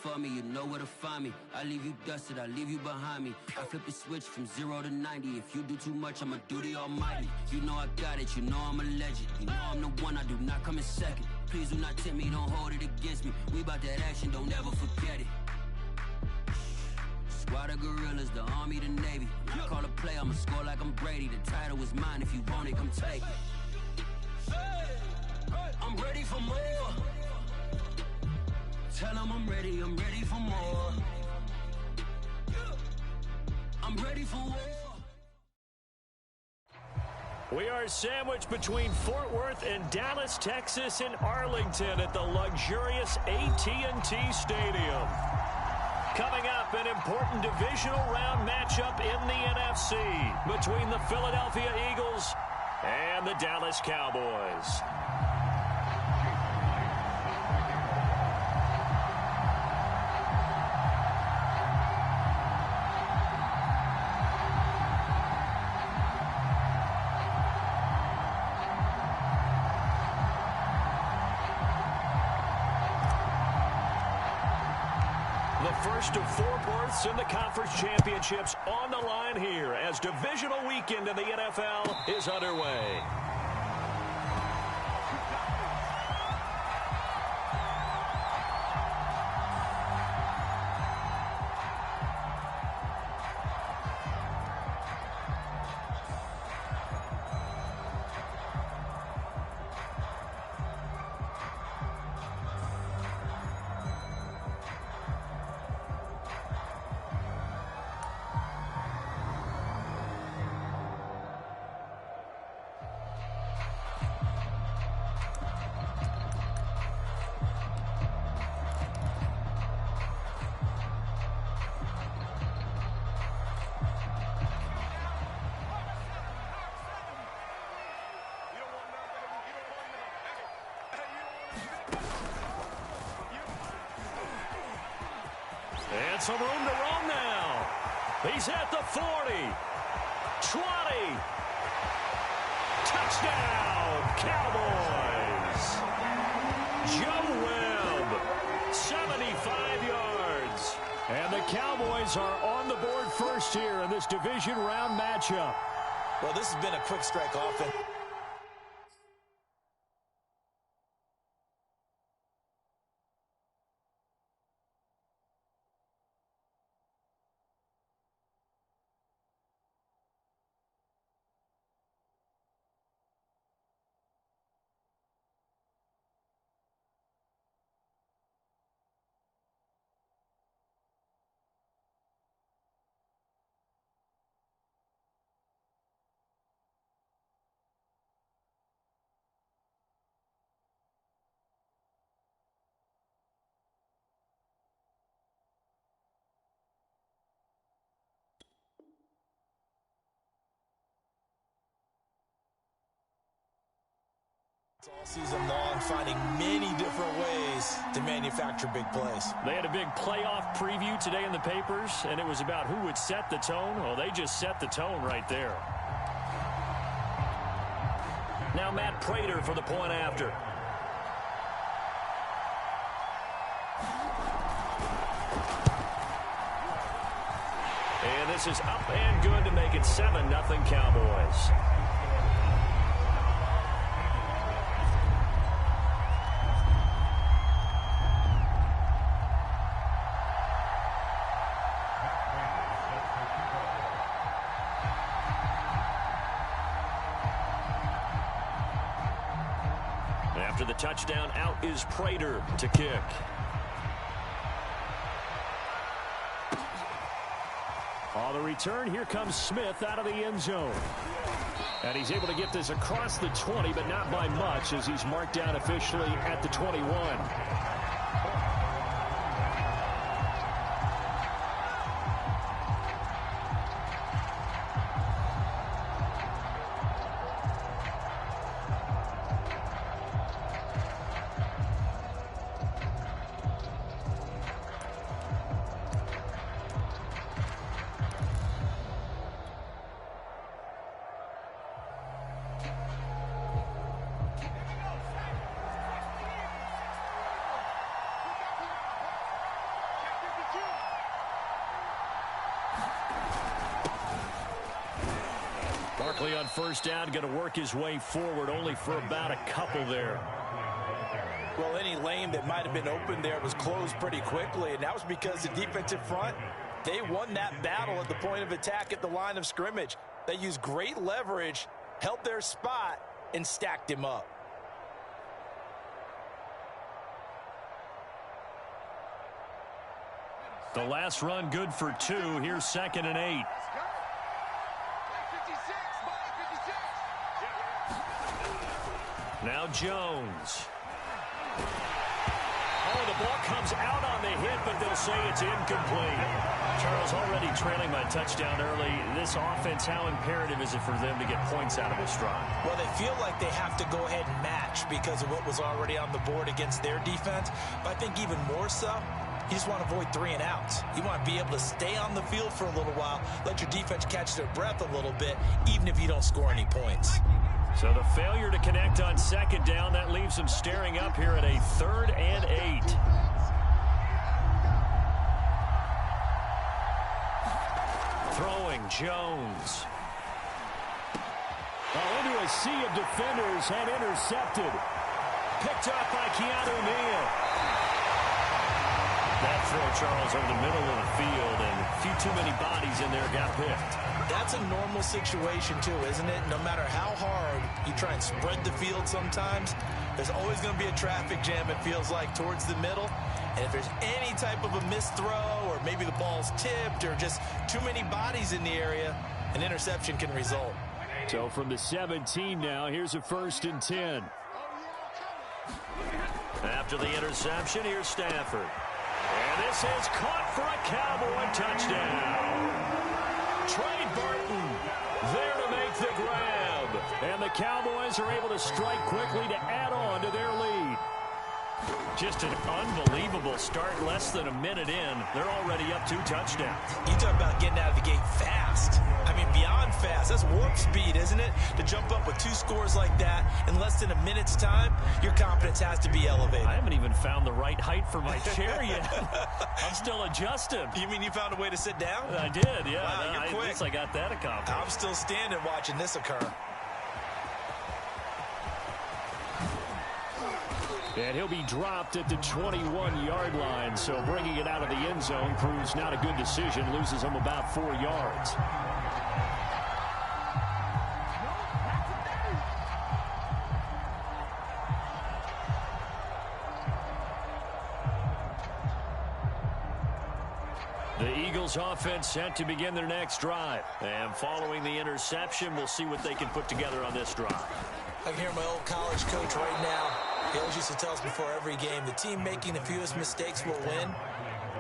for me, you know where to find me. I leave you dusted, I leave you behind me. I flip the switch from 0 to 90. If you do too much, I'ma do the almighty. You know I got it, you know I'm a legend. You know I'm the one, I do not come in second. Please do not tempt me, don't hold it against me. We bout that action, don't ever forget it. Squad of gorillas, the army, the navy. When I call a play, I'ma score like I'm Brady. The title is mine, if you want it, come take it. I'm ready for more. Tell them I'm ready for more. I'm ready for war. We are sandwiched between Fort Worth and Dallas, Texas, and Arlington at the luxurious AT&T Stadium. Coming up, an important divisional round matchup in the NFC between the Philadelphia Eagles and the Dallas Cowboys. First of 4 berths in the conference championships on the line here as divisional weekend in the NFL is underway. And some room to roam now. He's at the 40. 20. Touchdown, Cowboys. Joe Webb, 75 yards. And the Cowboys are on the board first here in this division round matchup. Well, this has been a quick strike offense. All season long, finding many different ways to manufacture big plays. They had a big playoff preview today in the papers, and it was about who would set the tone. Well, they just set the tone right there. Now Matt Prater for the point after. And this is up and good to make it 7-0 Cowboys. After the touchdown, out is Prater to kick. On the return, here comes Smith out of the end zone. And he's able to get this across the 20, but not by much as he's marked down officially at the 21. Barkley on first down, going to work his way forward, only for about a couple there. Well, any lane that might have been open there was closed pretty quickly, and that was because the defensive front, they won that battle at the point of attack at the line of scrimmage. They used great leverage, held their spot, and stacked him up. The last run good for 2. Here's 2nd and 8. Now Jones. Oh, the ball comes out on the hit, but they'll say it's incomplete. Charles, already trailing by touchdown early. This offense, how imperative is it for them to get points out of this drive? Well, they feel like they have to go ahead and match because of what was already on the board against their defense. But I think even more so, you just want to avoid 3 and outs. You want to be able to stay on the field for a little while, let your defense catch their breath a little bit, even if you don't score any points. So the failure to connect on 2nd down, that leaves them staring up here at a 3rd and 8. Throwing Jones. Into a sea of defenders and intercepted. Picked up by Keanu Neal. That throw, Charles, over the middle of the field, and a few too many bodies in there got picked. That's a normal situation, too, isn't it? No matter how hard you try and spread the field sometimes, there's always going to be a traffic jam, it feels like, towards the middle. And if there's any type of a missed throw, or maybe the ball's tipped, or just too many bodies in the area, an interception can result. So from the 17 now, here's a 1st and 10. After the interception, here's Stafford. And this is caught for a Cowboy touchdown. Trey Burton there to make the grab. And the Cowboys are able to strike quickly to add on to their lead. Just an unbelievable start. Less than a minute in, they're already up 2 touchdowns. You talk about getting out of the gate fast. I mean, beyond fast. That's warp speed, isn't it? To jump up with 2 scores like that in less than a minute's time, your confidence has to be elevated. I haven't even found the right height for my chair yet. I'm still adjusting. You mean you found a way to sit down? I did, yeah. Wow, you're quick. At least I got that accomplished. I'm still standing watching this occur. And he'll be dropped at the 21-yard line, so bringing it out of the end zone proves not a good decision, loses him about 4 yards. The Eagles offense set to begin their next drive. And following the interception, we'll see what they can put together on this drive. I can hear my old college coach right now. He always used to tell us before every game, the team making the fewest mistakes will win.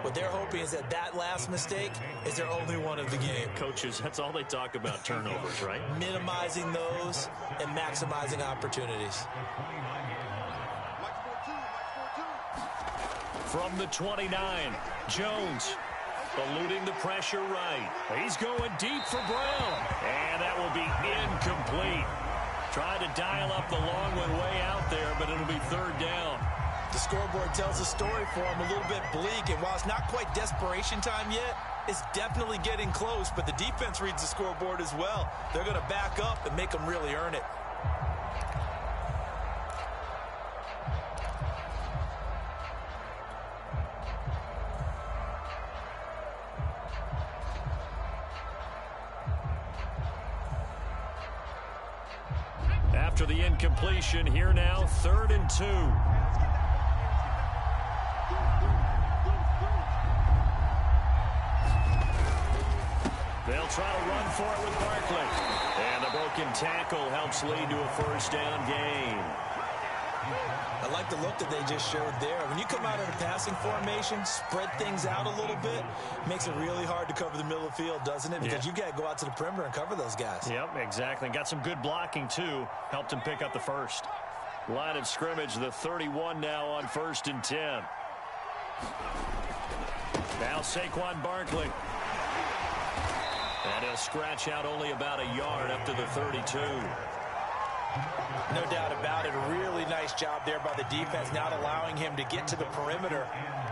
What they're hoping is that that last mistake is their only one of the game. Coaches, that's all they talk about, turnovers, right? Minimizing those and maximizing opportunities. From the 29, Jones eluding the pressure right. He's going deep for Brown. And that will be incomplete. Tried to dial up the long one way out there, but it'll be 3rd down. The scoreboard tells a story for him, a little bit bleak, and while it's not quite desperation time yet, it's definitely getting close, but the defense reads the scoreboard as well. They're going to back up and make them really earn it. After the incompletion, here now, 3rd and 2. They'll try to run for it with Barkley. And the broken tackle helps lead to a 1st down gain. I like the look that they just showed there. When you come out in a passing formation, spread things out a little bit, makes it really hard to cover the middle of the field, doesn't it? Because you've got to go out to the perimeter and cover those guys. Yep, exactly. And got some good blocking, too. Helped him pick up the 1st. Line of scrimmage, the 31 now on 1st and 10. Now Saquon Barkley. And he'll scratch out only about a yard up to the 32. No doubt about it. A really nice job there by the defense, not allowing him to get to the perimeter.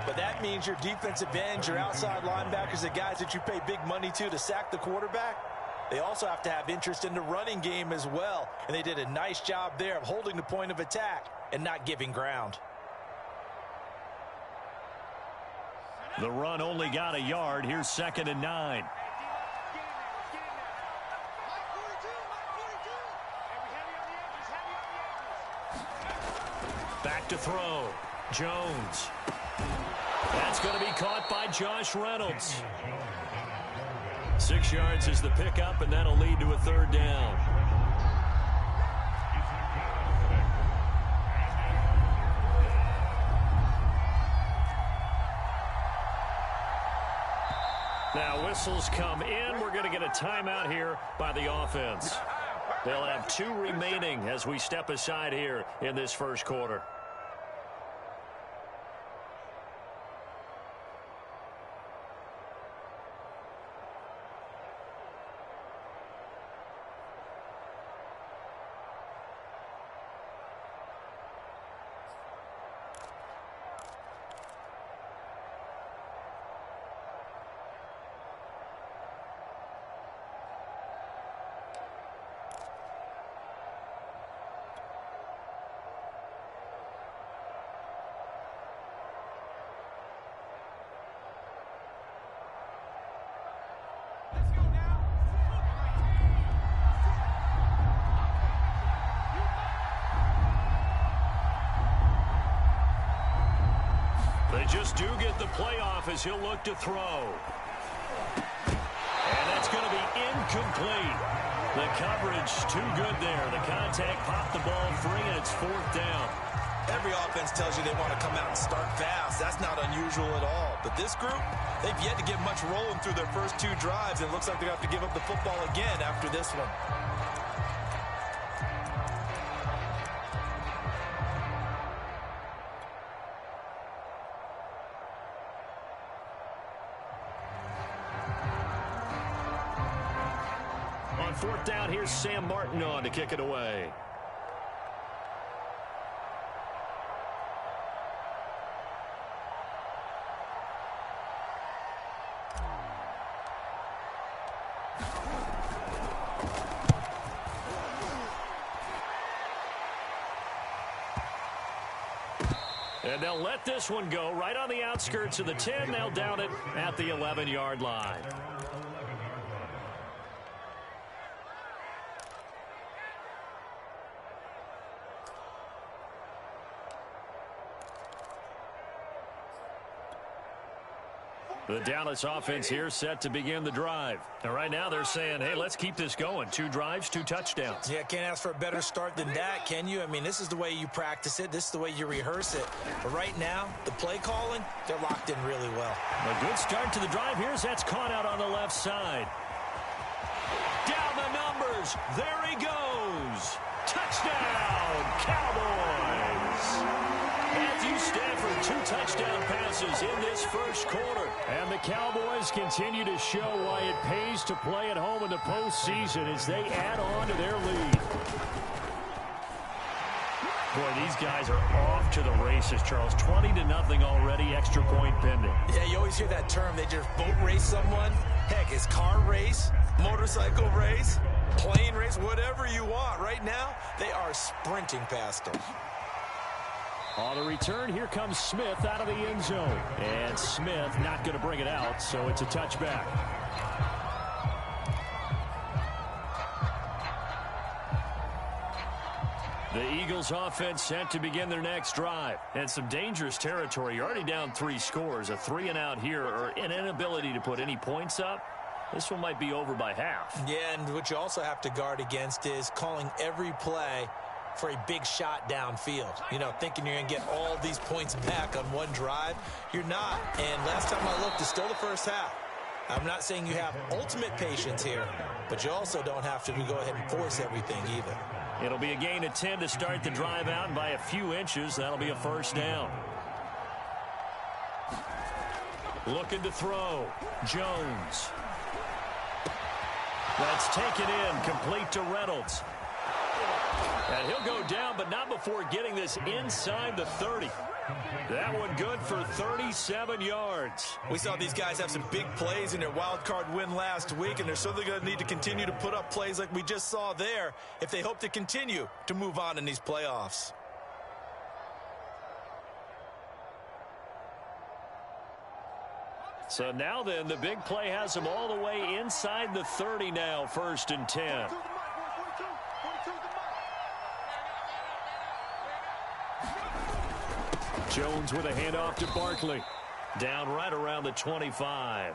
But that means your defensive ends, your outside linebackers, the guys that you pay big money to sack the quarterback, they also have to have interest in the running game as well. And they did a nice job there of holding the point of attack and not giving ground. The run only got a yard. Here's 2nd and 9. Back to throw. Jones. That's going to be caught by Josh Reynolds. 6 yards is the pickup, and that'll lead to a 3rd down. Now whistles come in. We're going to get a timeout here by the offense. They'll have 2 remaining as we step aside here in this first quarter. They just do get the playoff as he'll look to throw. And that's going to be incomplete. The coverage too good there. The contact popped the ball free, and it's 4th down. Every offense tells you they want to come out and start fast. That's not unusual at all. But this group, they've yet to get much rolling through their first 2 drives, and it looks like they have to give up the football again after this one. On 4th down, here's Sam Martin on to kick it away. And they'll let this one go right on the outskirts of the 10. They'll down it at the 11-yard line. The Dallas offense here set to begin the drive. And right now they're saying, hey, let's keep this going. 2 drives, 2 touchdowns. Yeah, can't ask for a better start than that, can you? I mean, this is the way you practice it. This is the way you rehearse it. But right now, the play calling, they're locked in really well. A good start to the drive. Here's that's caught out on the left side. Down the numbers. There he goes. Touchdown, Cowboys. Matthew Stafford, 2 touchdown passes in this first quarter. And the Cowboys continue to show why it pays to play at home in the postseason as they add on to their lead. Boy, these guys are off to the races, Charles. 20-0 already, extra point pending. Yeah, you always hear that term. They just boat race someone. Heck, it's car race, motorcycle race, plane race, whatever you want. Right now, they are sprinting past them. On the return, here comes Smith out of the end zone. And Smith not going to bring it out, so it's a touchback. The Eagles offense set to begin their next drive. And some dangerous territory. You're already down 3 scores. A 3-and-out here, or an inability to put any points up. This one might be over by half. Yeah, and what you also have to guard against is calling every play for a big shot downfield. You know, thinking you're going to get all these points back on one drive. You're not. And last time I looked, it's still the first half. I'm not saying you have ultimate patience here, but you also don't have to go ahead and force everything either. It'll be a gain of 10 to start the drive out, and by a few inches, that'll be a first down. Looking to throw. Jones. That's taken in, complete to Reynolds. And he'll go down, but not before getting this inside the 30. That one good for 37 yards. We saw these guys have some big plays in their wild card win last week, and they're certainly going to need to continue to put up plays like we just saw there if they hope to continue to move on in these playoffs. So now then, the big play has them all the way inside the 30 now, 1st and 10. Jones with a handoff to Barkley. Down right around the 25.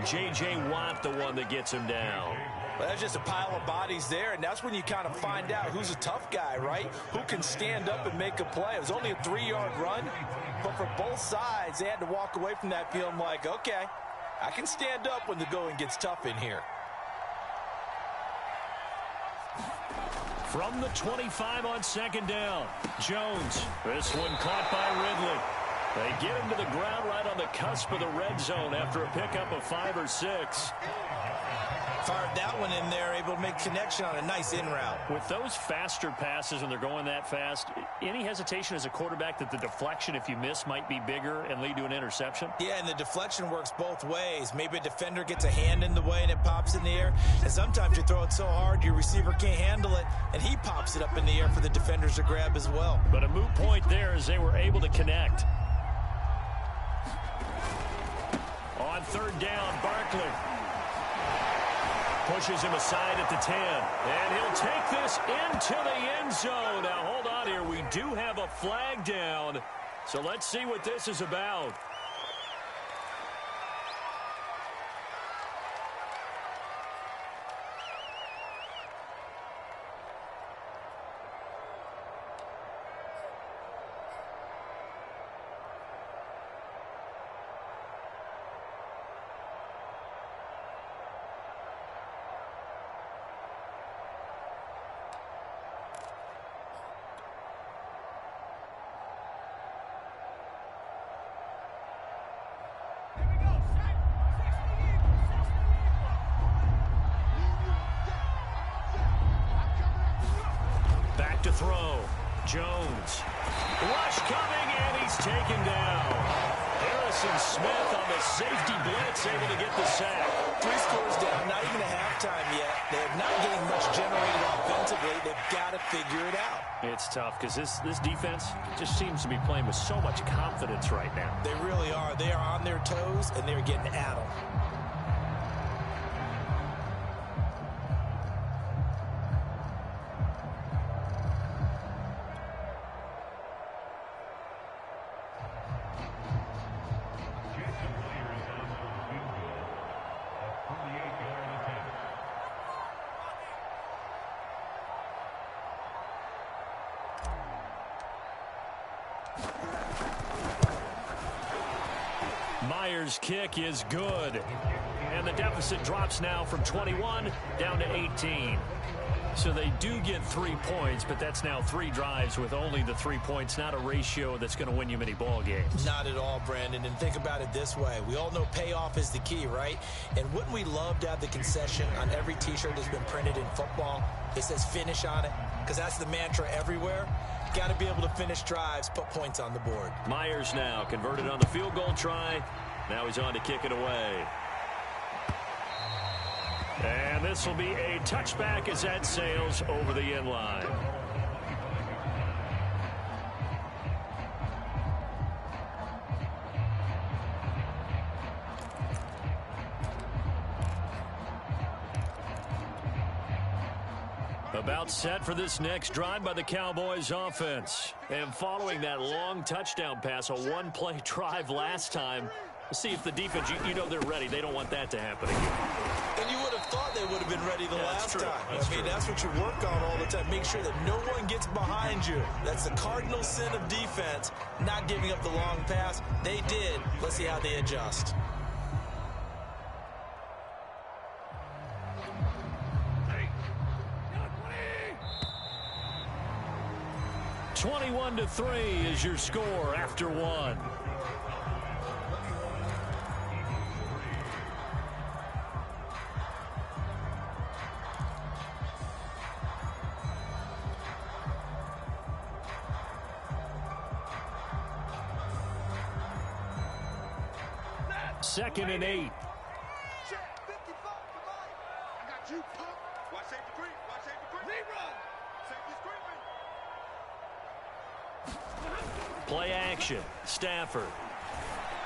J.J. Watt, the one that gets him down. Well, that's just a pile of bodies there, and that's when you kind of find out who's a tough guy, right? Who can stand up and make a play. It was only a 3-yard run, but for both sides, they had to walk away from that feeling like, okay, I can stand up when the going gets tough in here. From the 25 on 2nd down, Jones. This one caught by Ridley. They get him to the ground right on the cusp of the red zone after a pickup of 5 or 6. Fired that one in there, able to make connection on a nice in route. With those faster passes when they're going that fast, any hesitation as a quarterback that the deflection, if you miss, might be bigger and lead to an interception? Yeah, and the deflection works both ways. Maybe a defender gets a hand in the way and it pops in the air. And sometimes you throw it so hard your receiver can't handle it, and he pops it up in the air for the defenders to grab as well. But a moot point there as they were able to connect. On 3rd down, Barkley pushes him aside at the 10. And he'll take this into the end zone. Now, hold on here. We do have a flag down. So let's see what this is about. To throw. Jones. Rush coming, and he's taken down. Harrison Smith on the safety blitz, able to get the sack. 3 scores down, not even a halftime yet. They're not getting much generated offensively. They've got to figure it out. It's tough because this defense just seems to be playing with so much confidence right now. They really are. They are on their toes, and they're getting at them. Myers' kick is good. And the deficit drops now from 21 down to 18. So they do get 3 points, but that's now 3 drives with only the 3 points, not a ratio that's going to win you many ball games. Not at all, Brandon. And think about it this way. We all know payoff is the key, right? And wouldn't we love to have the concession on every T-shirt that's been printed in football? It says finish on it, because that's the mantra everywhere. Got to be able to finish drives, put points on the board. Myers now converted on the field goal try. Now he's on to kick it away. And this will be a touchback as that sails over the end line. About set for this next drive by the Cowboys offense. And following that long touchdown pass, a one-play drive last time, let's see if the defense, you know they're ready. They don't want that to happen again. And you would have thought they would have been ready the last time. I mean, that's what you work on all the time. Make sure that no one gets behind you. That's the cardinal sin of defense, not giving up the long pass. They did. Let's see how they adjust. 21-3 is your score after one. 2nd and 8. Play action. Stafford.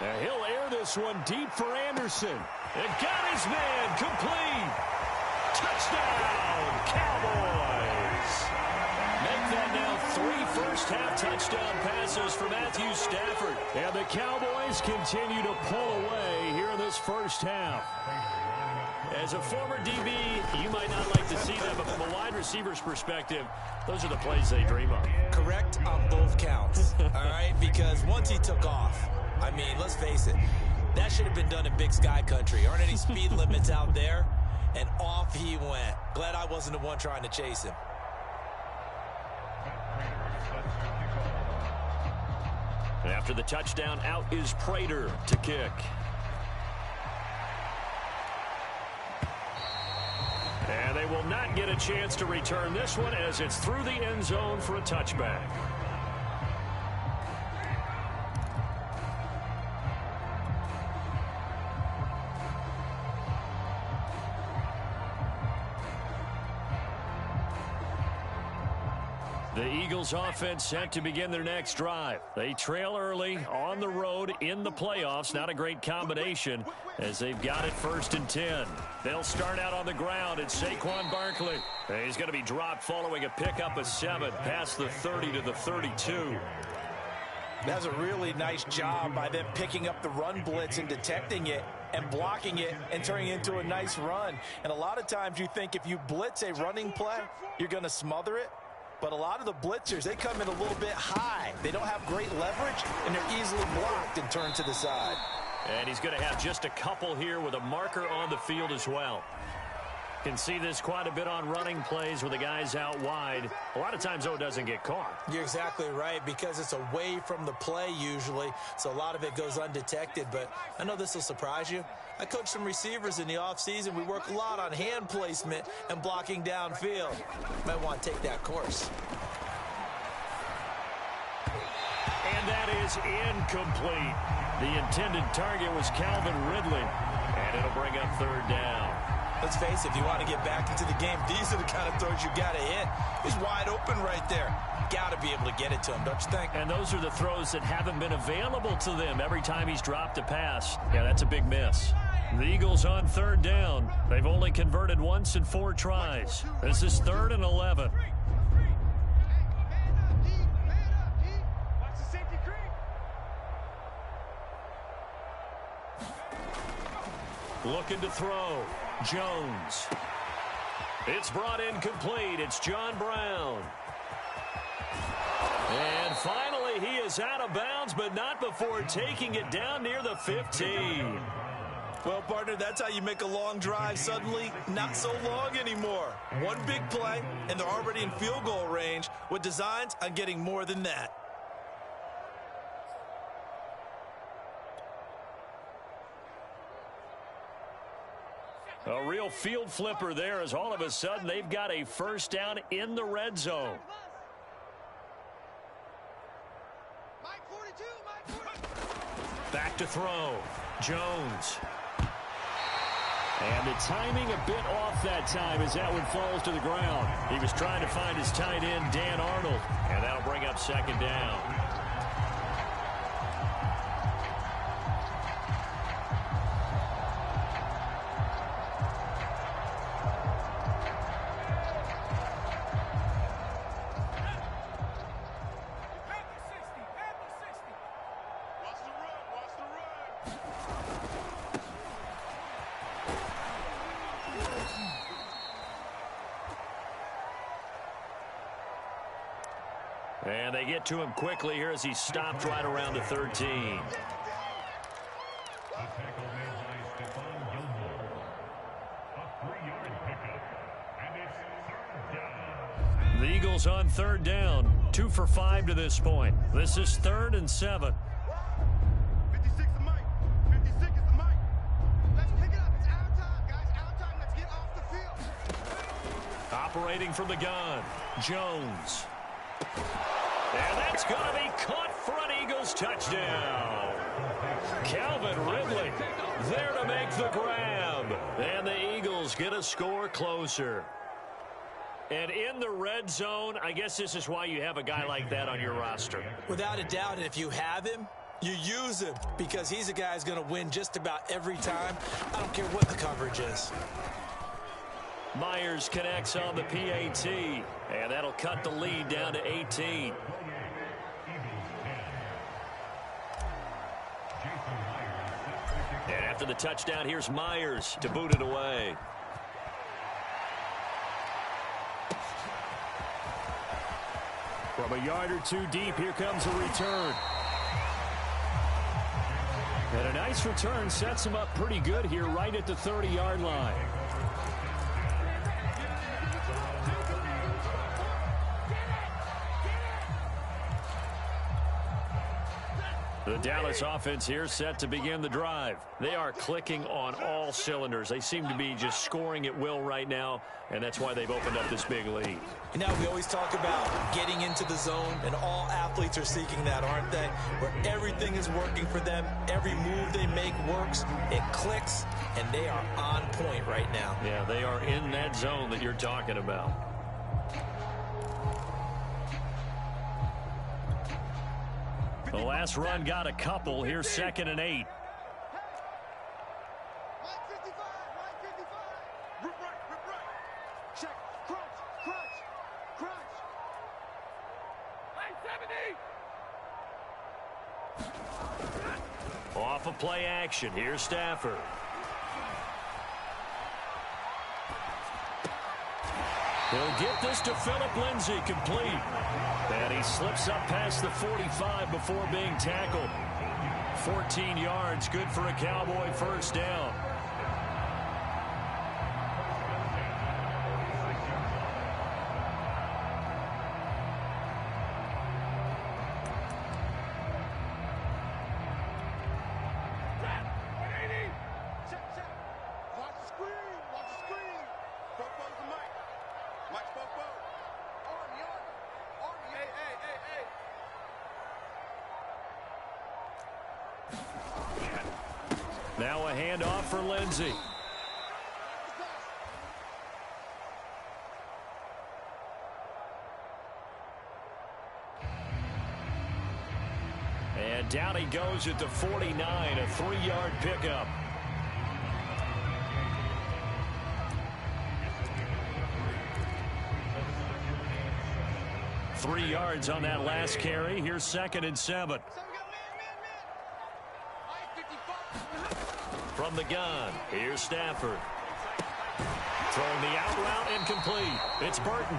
And he'll air this one deep for Anderson. And got his man complete. Touchdown, Cowboys. Make that now 3 first-half touchdown passes for Matthew Stafford. And the Cowboys continue to pull away here in this first half. As a former DB, you might not like to see that, but from a wide receiver's perspective, those are the plays they dream of. Correct on both counts, all right? Because once he took off, I mean, let's face it, that should have been done in Big Sky Country. Aren't any speed limits out there? And off he went. Glad I wasn't the one trying to chase him. After the touchdown, out is Prater to kick. And they will not get a chance to return this one as it's through the end zone for a touchback. The Eagles offense set to begin their next drive. They trail early on the road in the playoffs. Not a great combination as they've got it 1st and 10. They'll start out on the ground. It's Saquon Barkley. He's going to be dropped following a pickup of 7 past the 30 to the 32. That's a really nice job by them picking up the run blitz and detecting it and blocking it and turning it into a nice run. And a lot of times you think if you blitz a running play, you're going to smother it. But a lot of the blitzers, they come in a little bit high. They don't have great leverage, and they're easily blocked and turned to the side. And he's going to have just a couple here with a marker on the field as well. Can see this quite a bit on running plays where the guy's out wide. A lot of times, though, it doesn't get caught. You're exactly right, because it's away from the play usually, so a lot of it goes undetected. But I know this will surprise you. I coach some receivers in the offseason. We work a lot on hand placement and blocking downfield. Might want to take that course. And that is incomplete. The intended target was Calvin Ridley, and it'll bring up 3rd down. Let's face it, if you want to get back into the game, these are the kind of throws you got to hit. He's wide open right there. Got to be able to get it to him, don't you think? And those are the throws that haven't been available to them every time he's dropped a pass. Yeah, that's a big miss. The Eagles on 3rd down. They've only converted once in 4 tries. This is 3rd and 11. Looking to throw. Jones. It's brought in complete. It's John Brown. And finally, he is out of bounds, but not before taking it down near the 15. Well, partner, that's how you make a long drive suddenly not so long anymore. One big play, and they're already in field goal range with designs on getting more than that. A real field flipper there as all of a sudden they've got a 1st down in the red zone. Back to throw. Jones. And the timing a bit off that time as that one falls to the ground. He was trying to find his tight end, Dan Arnold, and that'll bring up 2nd down. And they get to him quickly here as he stopped right around the 13. The Eagles on 3rd down. 2 for 5 to this point. This is 3rd and 7. 56 is Mike. 56 is the Mike. Let's pick it up. It's our time, guys. Our time. Let's get off the field. Operating from the gun. Jones. And that's going to be caught for an Eagles touchdown. Calvin Ridley there to make the grab. And the Eagles get a score closer. And in the red zone, I guess this is why you have a guy like that on your roster. Without a doubt, and if you have him, you use him because he's a guy who's going to win just about every time. I don't care what the coverage is. Myers connects on the PAT, and that'll cut the lead down to 18. And after the touchdown, here's Myers to boot it away. From a yard or two deep, here comes a return. And a nice return sets him up pretty good here right at the 30-yard line. The Dallas offense here set to begin the drive. They are clicking on all cylinders. They seem to be just scoring at will right now, and that's why they've opened up this big lead. You know, we always talk about getting into the zone, and all athletes are seeking that, aren't they? Where everything is working for them, every move they make works, it clicks, and they are on point right now. Yeah, they are in that zone that you're talking about. The last run got a couple. Here's 2nd and 8. Line 55, line 55. Rip right. Check, crunch. Line 70. Off of play action. Here's Stafford. He'll get this to Phillip Lindsay, complete. And he slips up past the 45 before being tackled. 14 yards, good for a Cowboy first down. Check. Watch the screen. Popo's the mic. Watch Popo. Army. Hey. Now a handoff for Lindsay. And down he goes at the 49, a 3-yard pickup. Three yards on that last carry. Here's 2nd and 7. From the gun, here's Stafford. Throwing the out route and complete. It's Burton.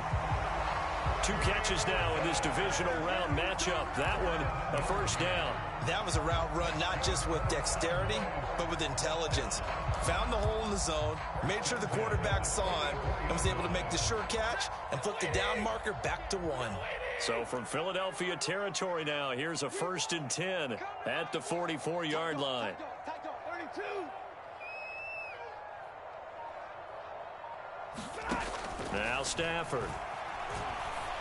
2 catches now in this divisional round matchup. That one, a first down. That was a route run not just with dexterity, but with intelligence. Found the hole in the zone, made sure the quarterback saw him, and was able to make the sure catch and flip the down marker back to 1. So from Philadelphia territory now, here's a 1st and 10 at the 44-yard line. Now Stafford.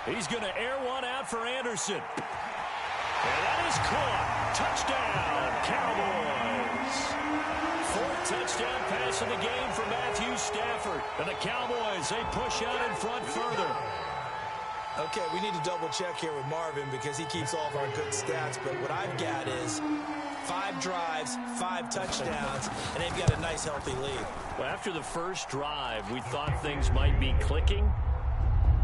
He's going to air one out for Anderson. And that is caught. Touchdown, Cowboys. 4th touchdown pass of the game for Matthew Stafford. And the Cowboys, they push out in front further. Okay, we need to double check here with Marvin because he keeps all of our good stats. But what I've got is 5 drives, 5 touchdowns, and they've got a nice, healthy lead. Well, after the first drive, we thought things might be clicking.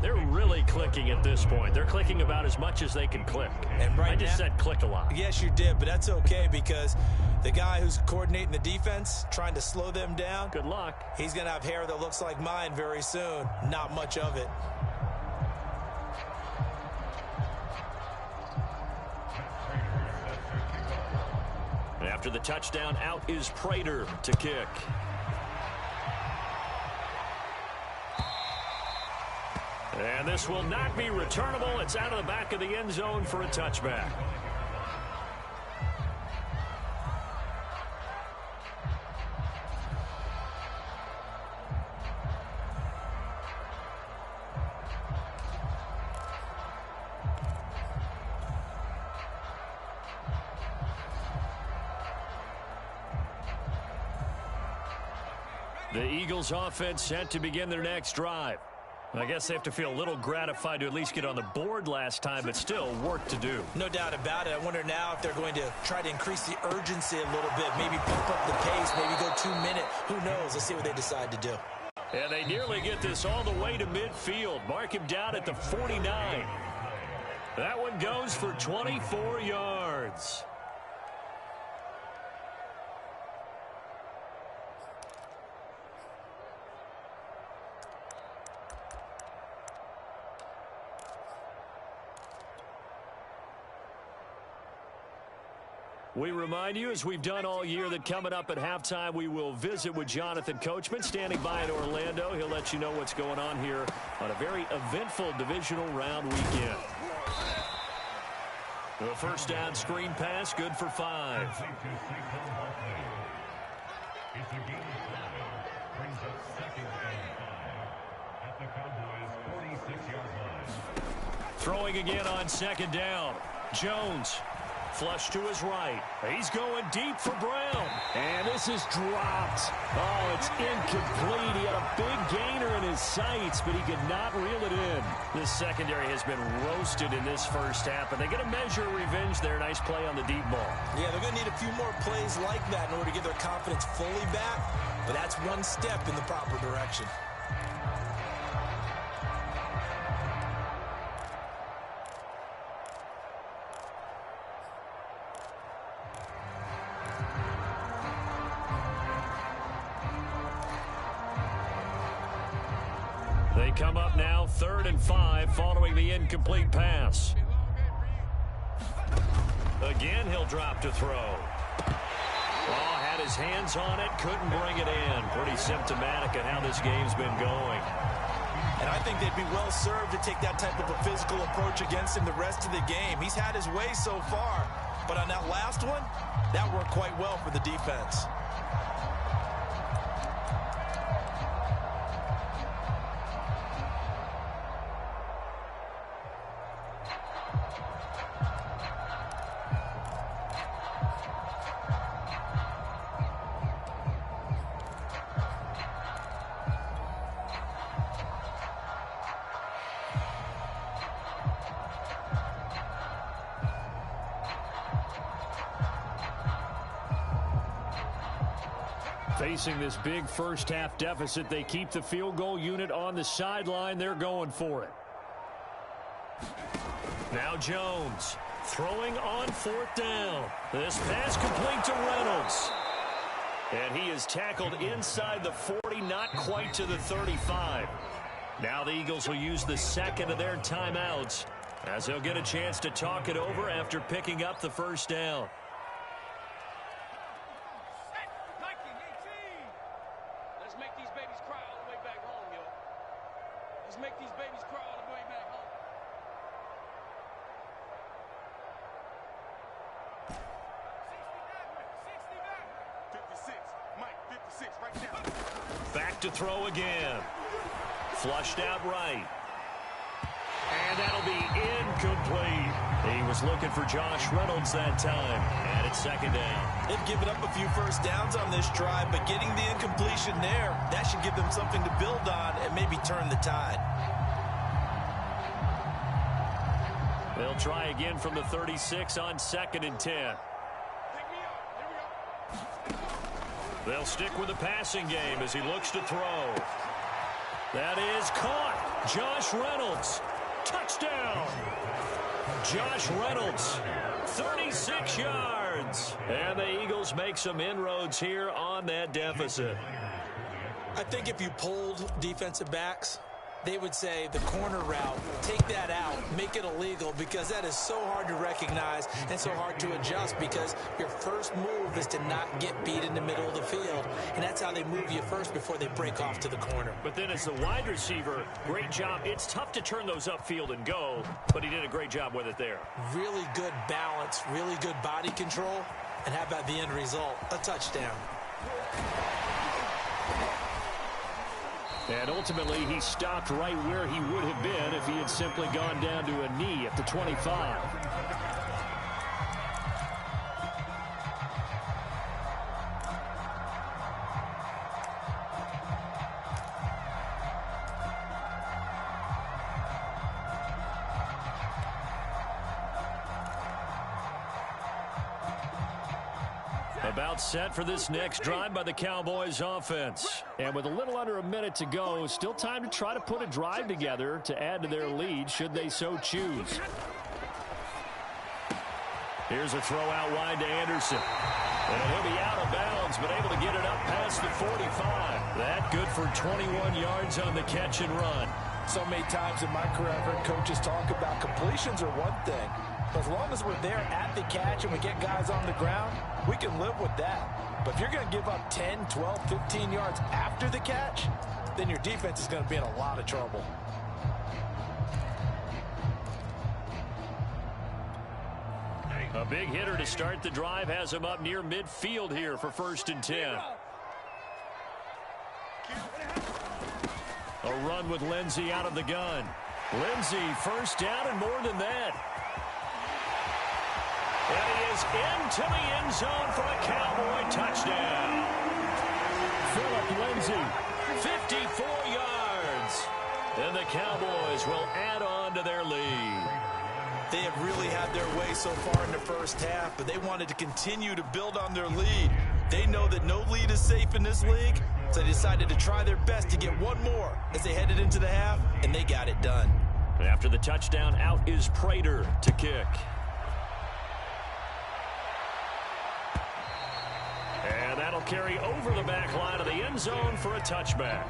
They're really clicking at this point. They're clicking about as much as they can click. And right I just said click a lot. Yes, you did, but that's okay because the guy who's coordinating the defense, trying to slow them down, good luck. He's going to have hair that looks like mine very soon. Not much of it. After the touchdown, out is Prater to kick. And this will not be returnable. It's out of the back of the end zone for a touchback. The Eagles offense set to begin their next drive. I guess they have to feel a little gratified to at least get on the board last time, but still work to do. No doubt about it. I wonder now if they're going to try to increase the urgency a little bit, maybe pump up the pace, maybe go 2 minute. Who knows? Let's see what they decide to do. And they nearly get this all the way to midfield. Mark him down at the 49. That one goes for 24 yards. We remind you, as we've done all year, that coming up at halftime, we will visit with Jonathan Coachman, standing by in Orlando. He'll let you know what's going on here on a very eventful divisional round weekend. The first down screen pass, good for 5. Throwing again on second down. Jones. Flush to his right. He's going deep for Brown. And this is dropped. Oh, it's incomplete. He had a big gainer in his sights, but he could not reel it in. This secondary has been roasted in this first half, and they get a measure of revenge there. Nice play on the deep ball. Yeah, they're going to need a few more plays like that in order to get their confidence fully back, but that's one step in the proper direction. They come up now 3rd and 5 following the incomplete pass. Again, he'll drop to throw. Oh, had his hands on it, couldn't bring it in. Pretty symptomatic of how this game's been going. And I think they'd be well served to take that type of a physical approach against him the rest of the game. He's had his way so far, but on that last one, that worked quite well for the defense. Facing this big first-half deficit, they keep the field goal unit on the sideline. They're going for it. Now Jones throwing on 4th down. This pass complete to Reynolds. And he is tackled inside the 40, not quite to the 35. Now the Eagles will use the second of their timeouts as they'll get a chance to talk it over after picking up the first down. Back to throw again. Flushed out right. And that'll be incomplete. He was looking for Josh Reynolds that time. And it's 2nd down. They've given up a few first downs on this drive, but getting the incompletion there, that should give them something to build on and maybe turn the tide. They'll try again from the 36 on 2nd and 10. They'll stick with the passing game as he looks to throw. That is caught. Josh Reynolds. Touchdown. Josh Reynolds. 36 yards. And the Eagles make some inroads here on that deficit. I think if you polled defensive backs, they would say the corner route, take that out, make it illegal, because that is so hard to recognize and so hard to adjust, because your first move is to not get beat in the middle of the field, and that's how they move you first before they break off to the corner. But then as the wide receiver, great job. It's tough to turn those upfield and go, but he did a great job with it there. Really good balance, really good body control, and how about the end result? A touchdown. And ultimately, he stopped right where he would have been if he had simply gone down to a knee at the 25. About set for this next drive by the Cowboys offense. And with a little under a minute to go, still time to try to put a drive together to add to their lead should they so choose. Here's a throw out wide to Anderson. And he'll be out of bounds, but able to get it up past the 45. That good for 21 yards on the catch and run. So many times in my career, I've heard coaches talk about completions are one thing. But as long as we're there at the catch and we get guys on the ground, we can live with that. But if you're going to give up 10, 12, 15 yards after the catch, then your defense is going to be in a lot of trouble. A big hitter to start the drive has him up near midfield here for 1st and 10. A run with Lindsey out of the gun. Lindsey first down and more than that. And he is into the end zone for a Cowboy touchdown. Phillip Lindsey, 54 yards. And the Cowboys will add on to their lead. They have really had their way so far in the first half, but they wanted to continue to build on their lead. They know that no lead is safe in this league, so they decided to try their best to get one more as they headed into the half, and they got it done. After the touchdown, out is Prater to kick. And that'll carry over the back line of the end zone for a touchback.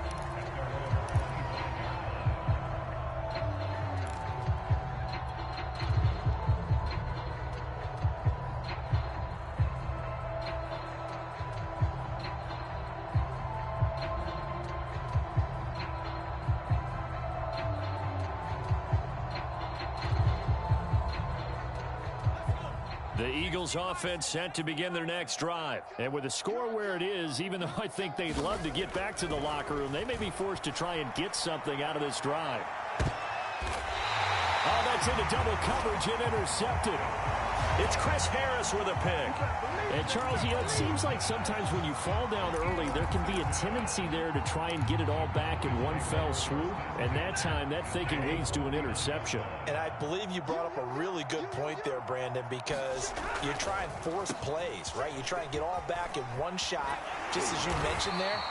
The Eagles offense set to begin their next drive. And with the score where it is, even though I think they'd love to get back to the locker room, they may be forced to try and get something out of this drive. Oh, that's into double coverage and intercepted. It's Chris Harris with a pick. And Charles, it seems like sometimes when you fall down early, there can be a tendency there to try and get it all back in one fell swoop. And that time, that thinking leads to an interception. And I believe you brought up a really good point there, Brandon, because you try and force plays, right? You try and get all back in one shot, just as you mentioned there.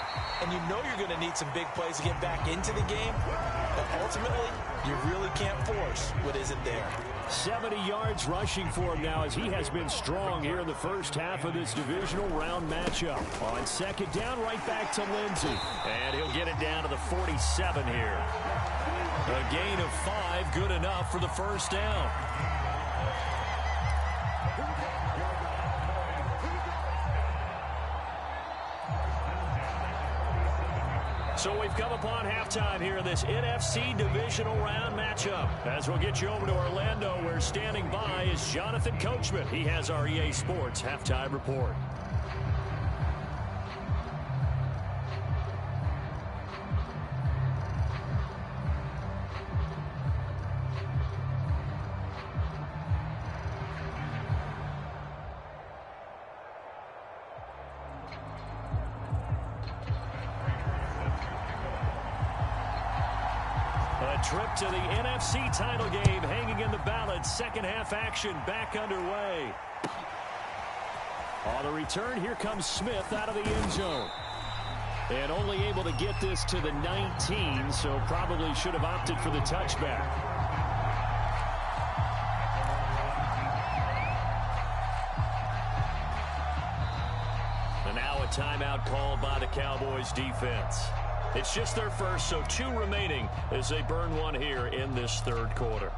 And you know you're going to need some big plays to get back into the game. But ultimately, you really can't force what isn't there. 70 yards rushing for him now as he has been strong here in the first half of this divisional round matchup. On 2nd down, right back to Lindsey. And he'll get it down to the 47 here. A gain of 5, good enough for the first down. So we've come upon halftime here in this NFC divisional round matchup. As we'll get you over to Orlando, where standing by is Jonathan Coachman. He has our EA Sports halftime report. Trip to the NFC title game hanging in the balance. Second half action back underway. On the return, here comes Smith out of the end zone. And only able to get this to the 19, so probably should have opted for the touchback. And now a timeout called by the Cowboys defense. It's just their first, so 2 remaining as they burn one here in this third quarter.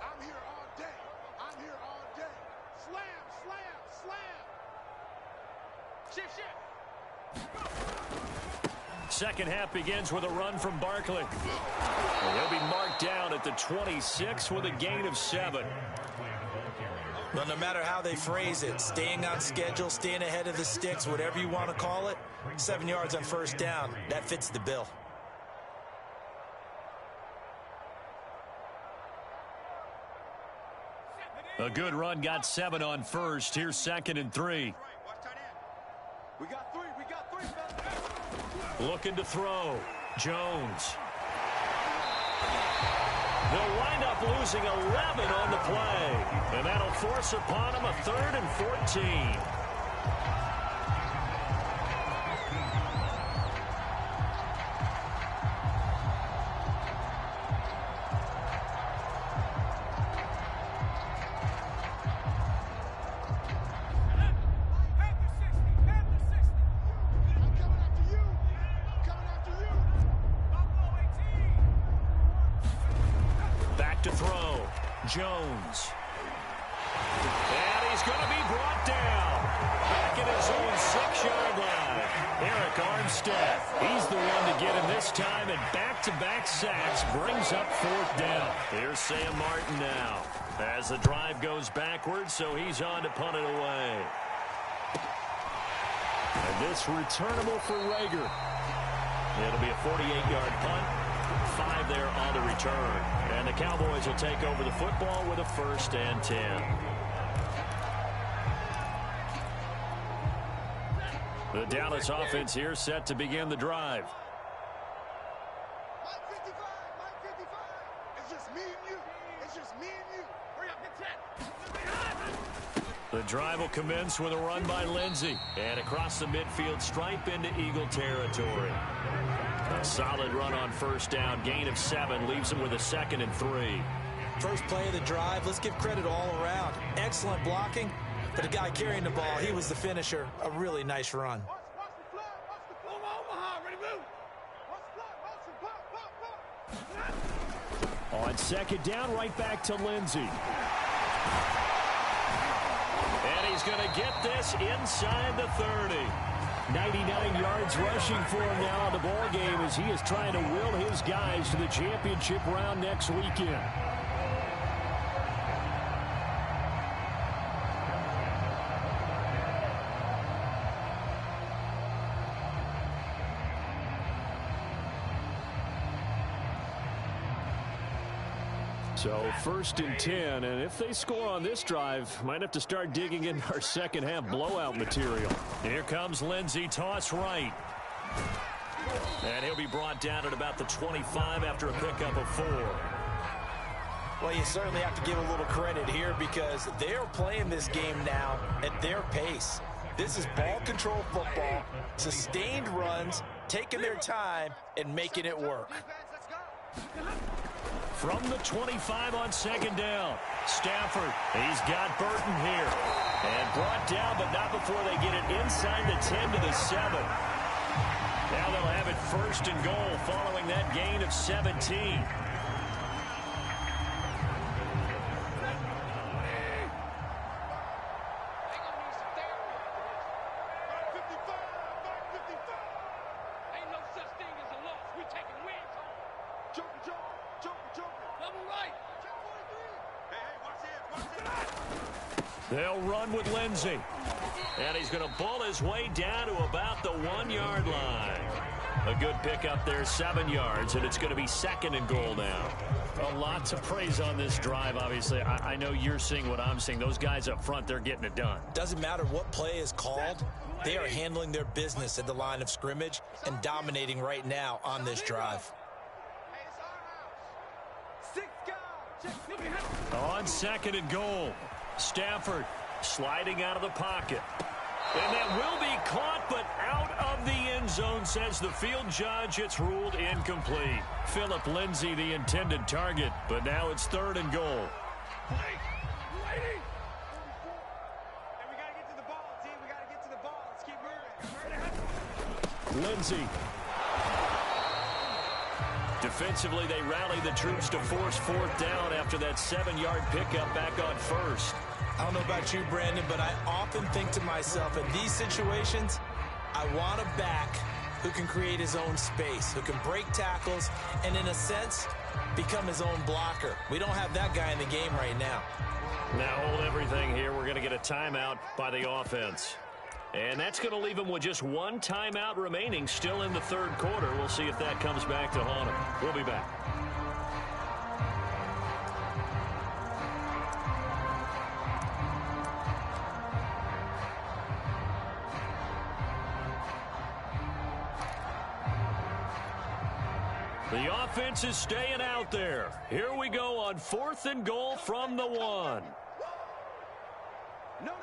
I'm here all day. I'm here all day. Slam, slam, slam. Shift, shift. Second half begins with a run from Barkley. And he'll be marked down at the 26 with a gain of 7. Well, no matter how they phrase it, staying on schedule, staying ahead of the sticks, whatever you want to call it, 7 yards on first down, that fits the bill. A good run got 7 on first. Here's 2nd and 3. We got 3. We got 3, fellas. Looking to throw. Jones. They'll wind up losing 11 on the play. And that'll force upon them a 3rd and 14. Jones. And he's going to be brought down. Back at his own 6-yard line. Eric Armstead. He's the one to get him this time, and back-to-back sacks brings up 4th down. Here's Sam Martin now. As the drive goes backwards, so he's on to punt it away. And this returnable for Rager. It'll be a 48-yard punt. 5 there on the return. And the Cowboys will take over the football with a 1st and 10. The Dallas offense here set to begin the drive. Mike 55, Mike 55. It's just me and you. It's just me and you. Hurry up, get set. The drive will commence with a run by Lindsey. And across the midfield stripe into Eagle territory. A solid run on 1st down. Gain of 7 leaves him with a 2nd and 3. First play of the drive, let's give credit all around. Excellent blocking, but the guy carrying the ball, he was the finisher. A really nice run. Watch the flag, watch the flag. Omaha, ready, move. Watch the flag, On 2nd down, right back to Lindsey. And he's going to get this inside the 30. 99 yards rushing for him now in the ball game as he is trying to will his guys to the championship round next weekend. So 1st and 10, and if they score on this drive, might have to start digging in our second half blowout material. Here comes Lindsey, toss right. And he'll be brought down at about the 25 after a pickup of 4. Well, you certainly have to give a little credit here because they're playing this game now at their pace. This is ball control football, sustained runs, taking their time and making it work. From the 25 on 2nd down, Stafford, he's got Burton here. And brought down, but not before they get it inside the 10 to the 7. Now they'll have it 1st and goal following that gain of 17. They'll run with Lindsey. And he's going to bull his way down to about the 1-yard line. A good pickup there, 7 yards, and it's going to be 2nd and goal now. A lot to praise on this drive, obviously. I know you're seeing what I'm seeing. Those guys up front, they're getting it done. Doesn't matter what play is called. They are handling their business at the line of scrimmage and dominating right now on this drive. On 2nd and goal, Stafford sliding out of the pocket. And that will be caught, but out of the end zone, says the field judge. It's ruled incomplete. Phillip Lindsay, the intended target, but now it's 3rd and goal. Lindsay. Defensively, they rally the troops to force 4th down after that 7-yard pickup back on 1st. I don't know about you, Brandon, but I often think to myself, in these situations, I want a back who can create his own space, who can break tackles, and in a sense, become his own blocker. We don't have that guy in the game right now. Now hold everything here. We're going to get a timeout by the offense. And that's going to leave him with just 1 timeout remaining still in the 3rd quarter. We'll see if that comes back to haunt him. We'll be back. The offense is staying out there. Here we go on 4th and goal from the 1. No.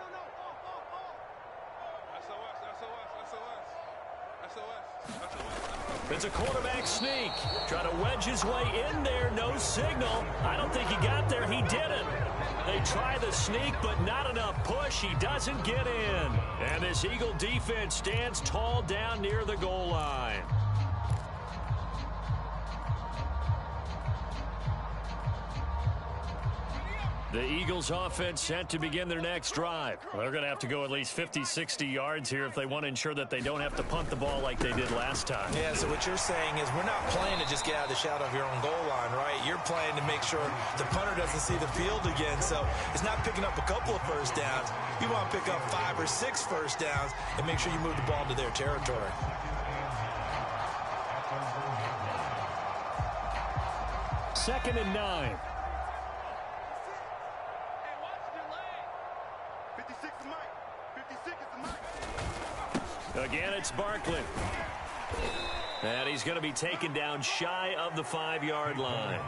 SOS. It's a quarterback sneak. Trying to wedge his way in there. No signal. I don't think he got there. He didn't. They try the sneak, but not enough push. He doesn't get in. And this Eagle defense stands tall down near the goal line. The Eagles offense set to begin their next drive. Well, they're going to have to go at least 50, 60 yards here if they want to ensure that they don't have to punt the ball like they did last time. Yeah, so what you're saying is we're not playing to just get out of the shadow of your own goal line, right? You're playing to make sure the punter doesn't see the field again. So it's not picking up a couple of first downs. You want to pick up 5 or 6 first downs and make sure you move the ball into their territory. Second and 9. Again, it's Barkley. And he's going to be taken down shy of the 5-yard line.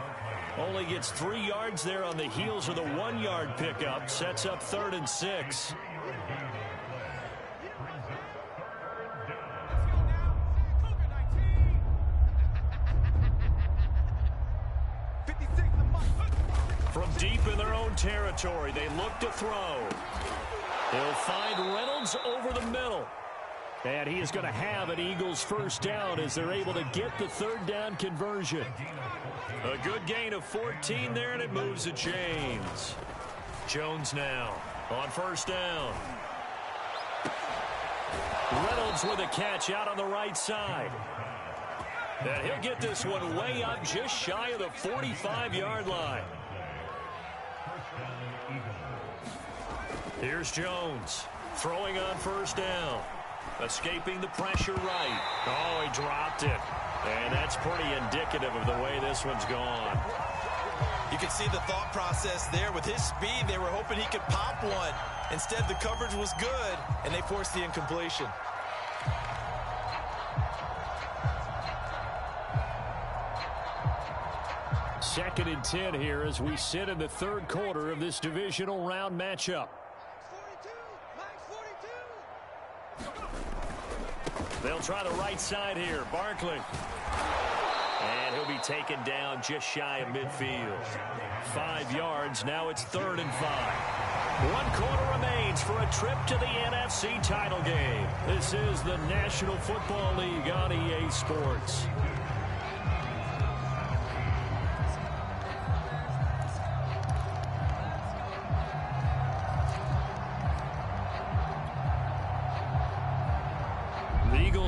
Only gets 3 yards there on the heels of the 1-yard pickup. Sets up 3rd and 6. From deep in their own territory, they look to throw. They'll find Reynolds over the middle. And he is going to have an Eagles first down as they're able to get the 3rd down conversion. A good gain of 14 there, and it moves the chains. Jones now on first down. Reynolds with a catch out on the right side. And he'll get this one way up just shy of the 45-yard line. Here's Jones throwing on first down. Escaping the pressure right. Oh, he dropped it. And that's pretty indicative of the way this one's gone. You can see the thought process there. With his speed, they were hoping he could pop one. Instead, the coverage was good, and they forced the incompletion. Second and 10 here as we sit in the 3rd quarter of this divisional round matchup. They'll try the right side here. Barkley. And he'll be taken down just shy of midfield. 5 yards. Now it's 3rd and 5. 1 quarter remains for a trip to the NFC title game. This is the National Football League on EA Sports.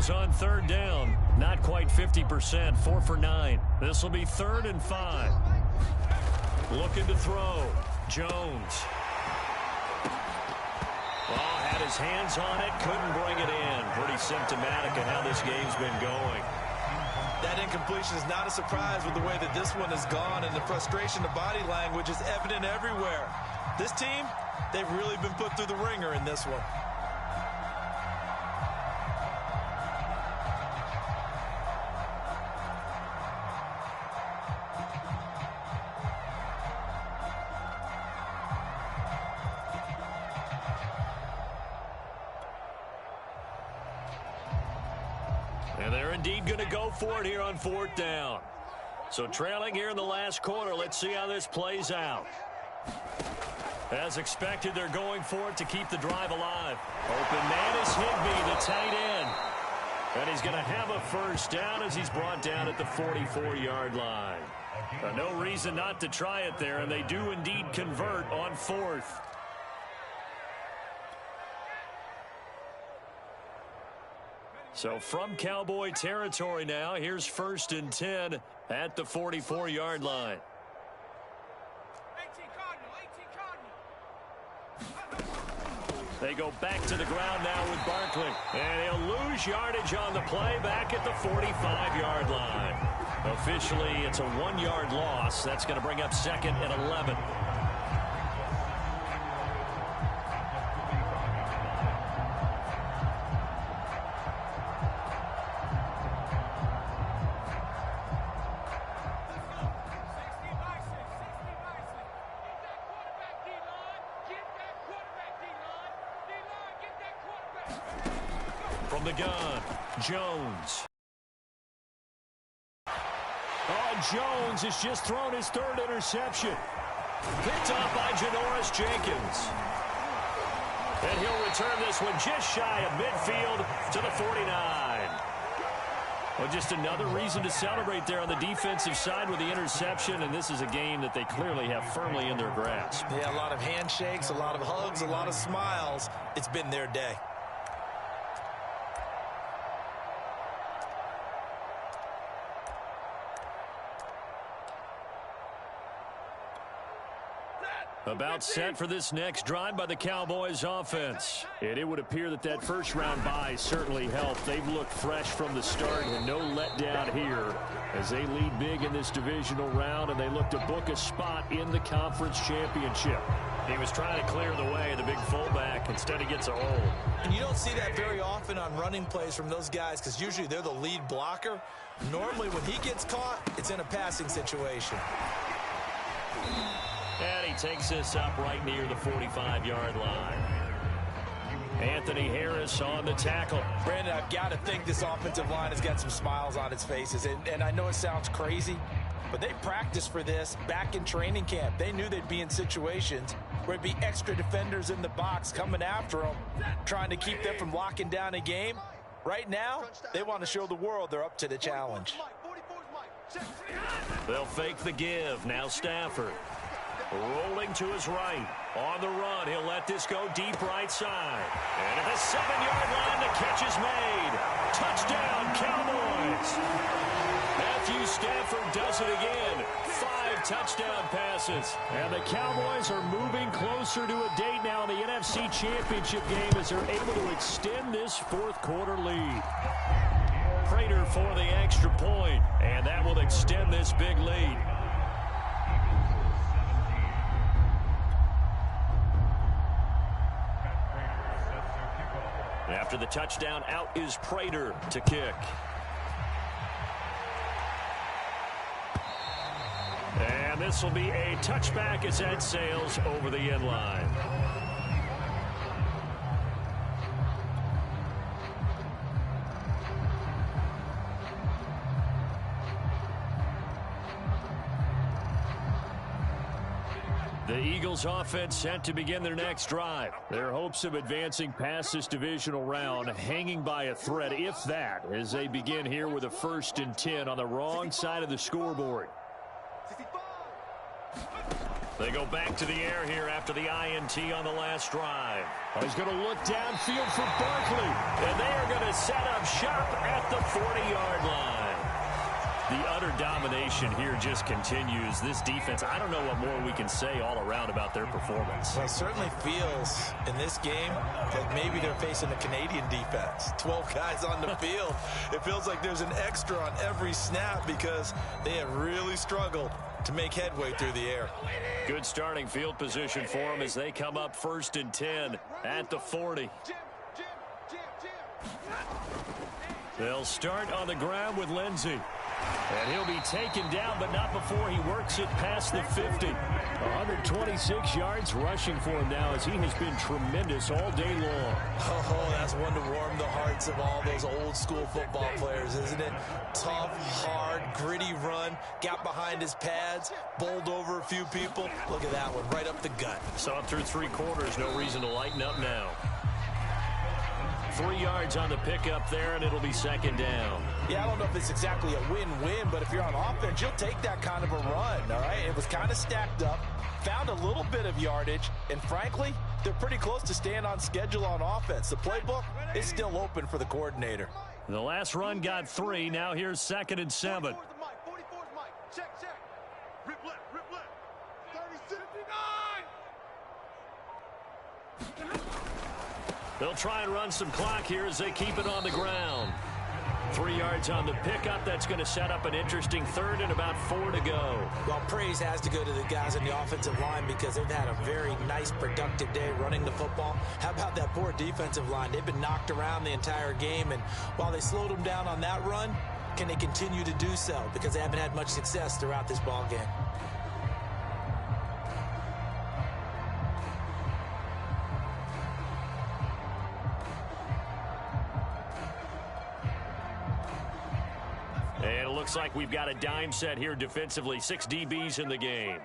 On 3rd down, not quite 50%, 4 for 9. This will be 3rd and 5. Looking to throw. Jones. Oh, had his hands on it, couldn't bring it in. Pretty symptomatic of how this game's been going. That incompletion is not a surprise with the way that this one has gone, and the frustration, the body language is evident everywhere. This team, they've really been put through the ringer in this one. And they're indeed going to go for it here on 4th down. So trailing here in the last quarter, let's see how this plays out. As expected, they're going for it to keep the drive alive. Open man is Higbee, the tight end. And he's going to have a first down as he's brought down at the 44-yard line. No reason not to try it there, and they do indeed convert on 4th. So from Cowboy territory now, here's 1st and 10 at the 44-yard line. They go back to the ground now with Barkley. And he'll lose yardage on the play back at the 45-yard line. Officially, it's a 1-yard loss. That's going to bring up 2nd and 11. From the gun, Jones. Oh, Jones has just thrown his third interception. Picked off by Janoris Jenkins. And he'll return this one just shy of midfield to the 49. Well, just another reason to celebrate there on the defensive side with the interception, and this is a game that they clearly have firmly in their grasp. Yeah, a lot of handshakes, a lot of hugs, a lot of smiles. It's been their day. About set for this next drive by the Cowboys offense. And it would appear that that first round bye certainly helped. They've looked fresh from the start and no letdown here as they lead big in this divisional round and they look to book a spot in the conference championship. He was trying to clear the way, the big fullback, instead he gets a hole. And you don't see that very often on running plays from those guys because usually they're the lead blocker. Normally when he gets caught, it's in a passing situation. And he takes this up right near the 45-yard line. Anthony Harris on the tackle. Brandon, I've got to think this offensive line has got some smiles on its faces. And I know it sounds crazy, but they practiced for this back in training camp. They knew they'd be in situations where it'd be extra defenders in the box coming after them, trying to keep them from locking down a game. Right now, they want to show the world they're up to the challenge. They'll fake the give. Now Stafford. Rolling to his right. On the run, he'll let this go deep right side. And at the 7-yard line, the catch is made. Touchdown, Cowboys. Matthew Stafford does it again. 5 touchdown passes. And the Cowboys are moving closer to a date now in the NFC Championship game as they're able to extend this fourth-quarter lead. Prater for the extra point, and that will extend this big lead. After the touchdown, out is Prater to kick. And this will be a touchback as that sails over the end line. The Eagles offense set to begin their next drive. Their hopes of advancing past this divisional round hanging by a thread, if that, as they begin here with a 1st and 10 on the wrong side of the scoreboard. They go back to the air here after the INT on the last drive. Oh, he's going to look downfield for Barkley. And they are going to set up shop at the 40-yard line. The utter domination here just continues. This defense, I don't know what more we can say all around about their performance. Well, it certainly feels in this game like maybe they're facing a Canadian defense. 12 guys on the field. It feels like there's an extra on every snap because they have really struggled to make headway through the air. Good starting field position for them as they come up 1st and 10 at the 40. They'll start on the ground with Lindsey. And he'll be taken down, but not before he works it past the 50. 126 yards rushing for him now as he has been tremendous all day long. Oh, that's one to warm the hearts of all those old school football players, isn't it? Tough, hard, gritty run, got behind his pads, bowled over a few people. Look at that one, right up the gut. Saw it through 3 quarters, no reason to lighten up now. 3 yards on the pickup there, and it'll be 2nd down. Yeah, I don't know if it's exactly a win-win, but if you're on offense, you'll take that kind of a run, all right? It was kind of stacked up, found a little bit of yardage, and frankly, they're pretty close to staying on schedule on offense. The playbook is still open for the coordinator. The last run got 3. Now here's 2nd and 7. 44's Mike. Check. Rip left. 30, 59. They'll try and run some clock here as they keep it on the ground. 3 yards on the pickup. That's going to set up an interesting 3rd and about 4 to go. Well, praise has to go to the guys on the offensive line because they've had a very nice, productive day running the football. How about that poor defensive line? They've been knocked around the entire game, and while they slowed them down on that run, can they continue to do so? Because they haven't had much success throughout this ball game. looks like we've got a dime set here defensively. 6 DBs in the game.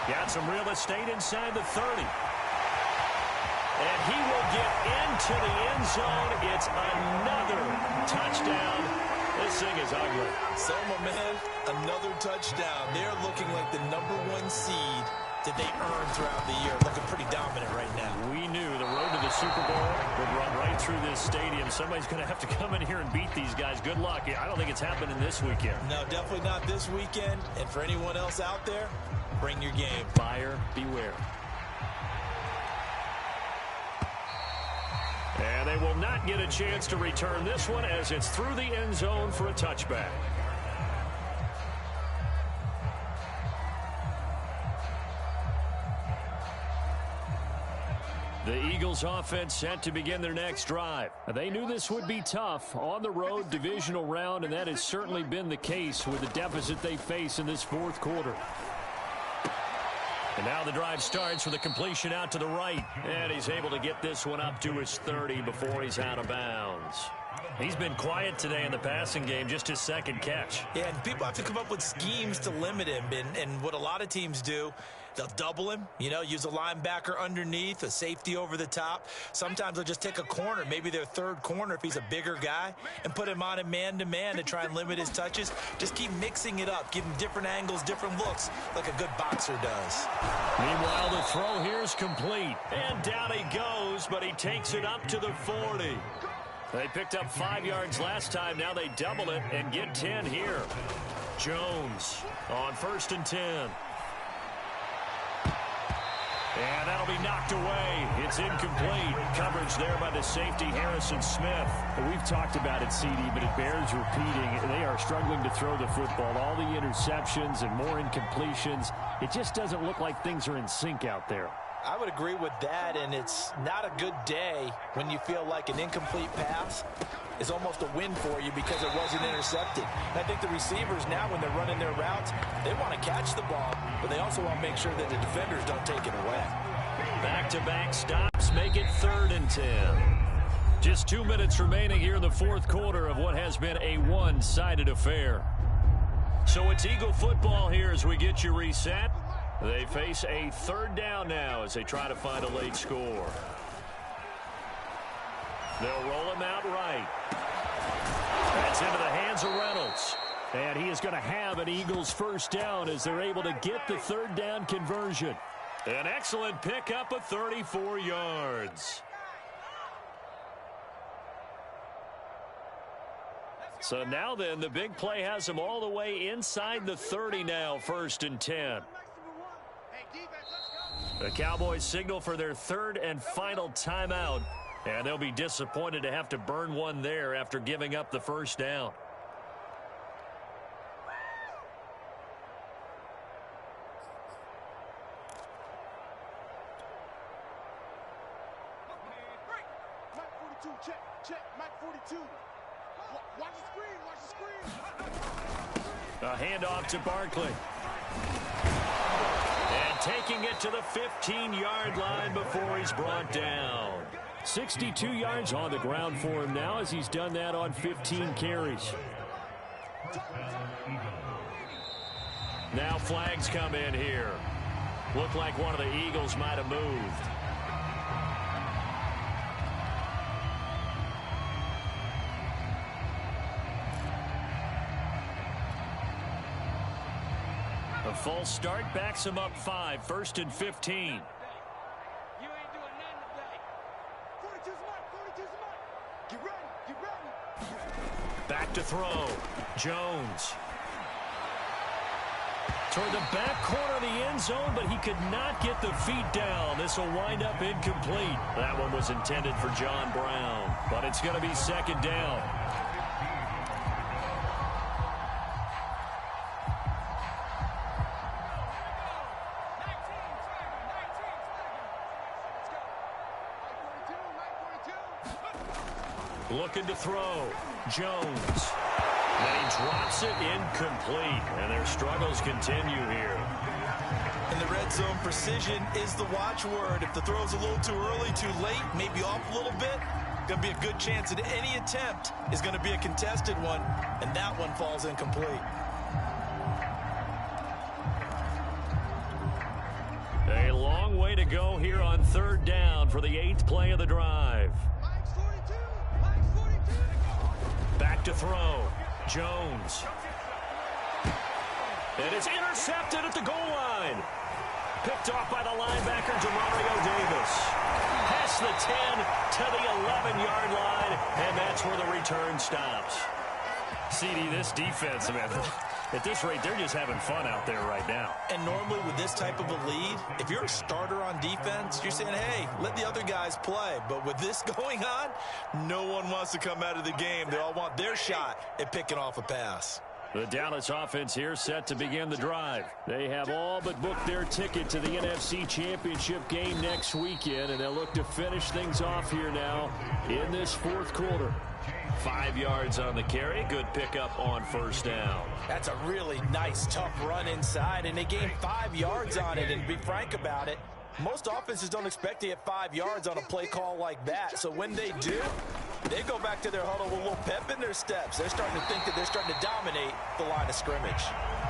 Got some real estate inside the 30. And he will get into the end zone. It's another touchdown. This thing is ugly. So, my man, another touchdown. They're looking like the #1 seed that they earned throughout the year. Looking pretty dominant right now. We knew the road to the Super Bowl would run right through this stadium. Somebody's going to have to come in here and beat these guys. Good luck. I don't think it's happening this weekend. No, definitely not this weekend. And for anyone else out there, bring your game. Buyer beware. And they will not get a chance to return this one as it's through the end zone for a touchback. The Eagles offense set to begin their next drive. They knew this would be tough on the road, divisional round, and that has certainly been the case with the deficit they face in this fourth quarter. And now the drive starts with a completion out to the right. And he's able to get this one up to his 30 before he's out of bounds. He's been quiet today in the passing game, just his second catch. Yeah, and people have to come up with schemes to limit him. And what a lot of teams do, they'll double him, use a linebacker underneath, a safety over the top. Sometimes they'll just take a corner, maybe their third corner if he's a bigger guy, and put him on a man-to-man to try and limit his touches. Just keep mixing it up, give him different angles, different looks, like a good boxer does. Meanwhile, the throw here is complete. And down he goes, but he takes it up to the 40. They picked up 5 yards last time. Now they double it and get 10 here. Jones on 1st and 10. And that'll be knocked away. It's incomplete. Coverage there by the safety, Harrison Smith. We've talked about it, CD, but it bears repeating. They are struggling to throw the football. All the interceptions and more incompletions. It just doesn't look like things are in sync out there. I would agree with that, and it's not a good day when you feel like an incomplete pass is almost a win for you because it wasn't intercepted. And I think the receivers now, when they're running their routes, they want to catch the ball, but they also want to make sure that the defenders don't take it away. Back-to-back stops make it 3rd and 10. Just 2 minutes remaining here in the fourth quarter of what has been a one-sided affair. So it's Eagle football here as we get you reset. They face a 3rd down now as they try to find a late score. They'll roll him out right. That's into the hands of Reynolds. And he is going to have an Eagles first down as they're able to get the 3rd down conversion. An excellent pickup of 34 yards. So now then, the big play has him all the way inside the 30 now, 1st and 10. The Cowboys signal for their 3rd and final timeout, and they'll be disappointed to have to burn one there after giving up the first down. Check, Mike 42. Watch the screen. A handoff to Barkley. And taking it to the 15-yard line before he's brought down. 62 yards on the ground for him now as he's done that on 15 carries. Now flags come in here. Looked like one of the Eagles might have moved. A false start backs him up 5, 1st and 15. You ain't doing nothing today. 42's Mike. Get ready. Back to throw. Jones. Toward the back corner of the end zone, but he could not get the feet down. This will wind up incomplete. That one was intended for John Brown, but it's going to be 2nd down. Looking to throw. Jones. And he drops it incomplete. And their struggles continue here. In the red Red zone precision is the watchword. If the throw's a little too early, too late, maybe off a little bit, going to be a good chance that any attempt is going to be a contested one, and that one falls incomplete. A long way to go here on third down for the 8th play of the drive. Mike's 42. Mike's 42. Back to throw. Jones. And it's intercepted at the goal line. Picked off by the linebacker, Demario Davis. Past the 10 to the 11-yard line, and that's where the return stops. CD, this defense, man, at this rate, they're just having fun out there right now. And normally with this type of a lead, if you're a starter on defense, you're saying, hey, let the other guys play. But with this going on, no one wants to come out of the game. They all want their shot at picking off a pass. The Dallas offense here set to begin the drive. They have all but booked their ticket to the NFC Championship game next weekend, and they'll look to finish things off here now in this fourth quarter. 5 yards on the carry. Good pickup on first down. That's a really nice, tough run inside, and they gained 5 yards on it. And to be frank about it, most offenses don't expect to get 5 yards on a play call like that. So when they do, they go back to their huddle with a little pep in their steps. They're starting to think that they're starting to dominate the line of scrimmage.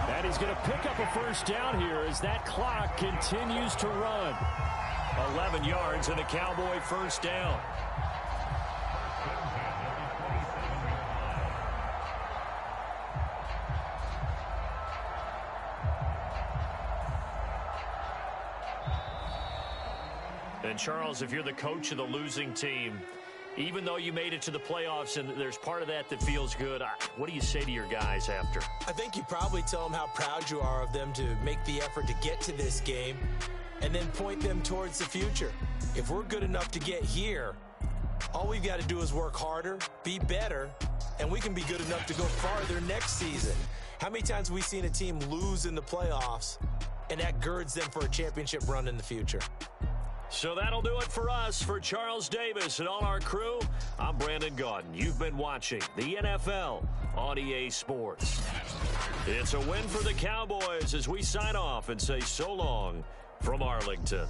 And he's going to pick up a first down here as that clock continues to run. 11 yards and a Cowboy first down. And Charles, if you're the coach of the losing team, even though you made it to the playoffs and there's part of that that feels good, what do you say to your guys after? I think you probably tell them how proud you are of them to make the effort to get to this game and then point them towards the future. If we're good enough to get here, all we've got to do is work harder, be better, and we can be good enough to go farther next season. How many times have we seen a team lose in the playoffs, and that girds them for a championship run in the future? So that'll do it for us. For Charles Davis and all our crew, I'm Brandon Gaudin. You've been watching the NFL on EA Sports. It's a win for the Cowboys as we sign off and say so long from Arlington.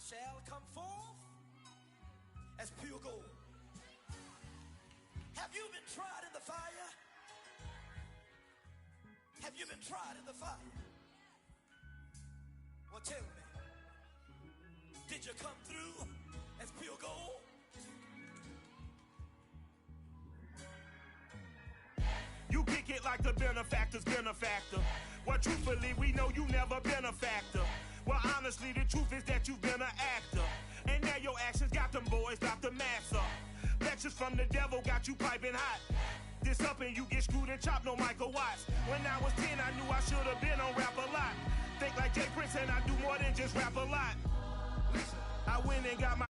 Shall come forth as pure gold. Have you been tried in the fire? Have you been tried in the fire? Well, tell me, did you come through as pure gold? it like the benefactor's been a factor. Well, truthfully, we know you never been a factor. Well, honestly, the truth is that you've been an actor. And now your actions got them boys drop the mask up. Lectures from the devil got you piping hot. This up and you get screwed and chopped, no Michael Watts. When I was 10, I knew I should have been on rap a lot. Think like Jay Prince and I do more than just rap a lot. I went and got my